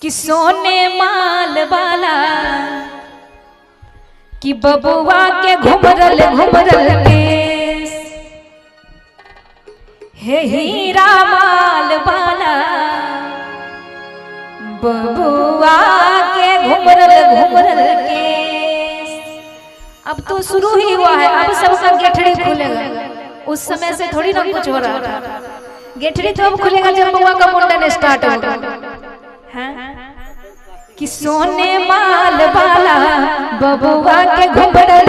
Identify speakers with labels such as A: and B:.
A: कि सोने माल वाला कि बबुआ के घुमरल घुमरल केस, हे हीरा माल वाला बबुआ के घुमरल घुमरल केस। अब तो शुरू ही हुआ है, अब सबका गेठड़ी खुलेगा। उस समय से थोड़ी ना कुछ हो रहा था। गेठड़ी तो अब खुलेगा जब बबुआ का मुंडन स्टार्ट होगा। कि सोने माल वाला बबुआ के घुमरल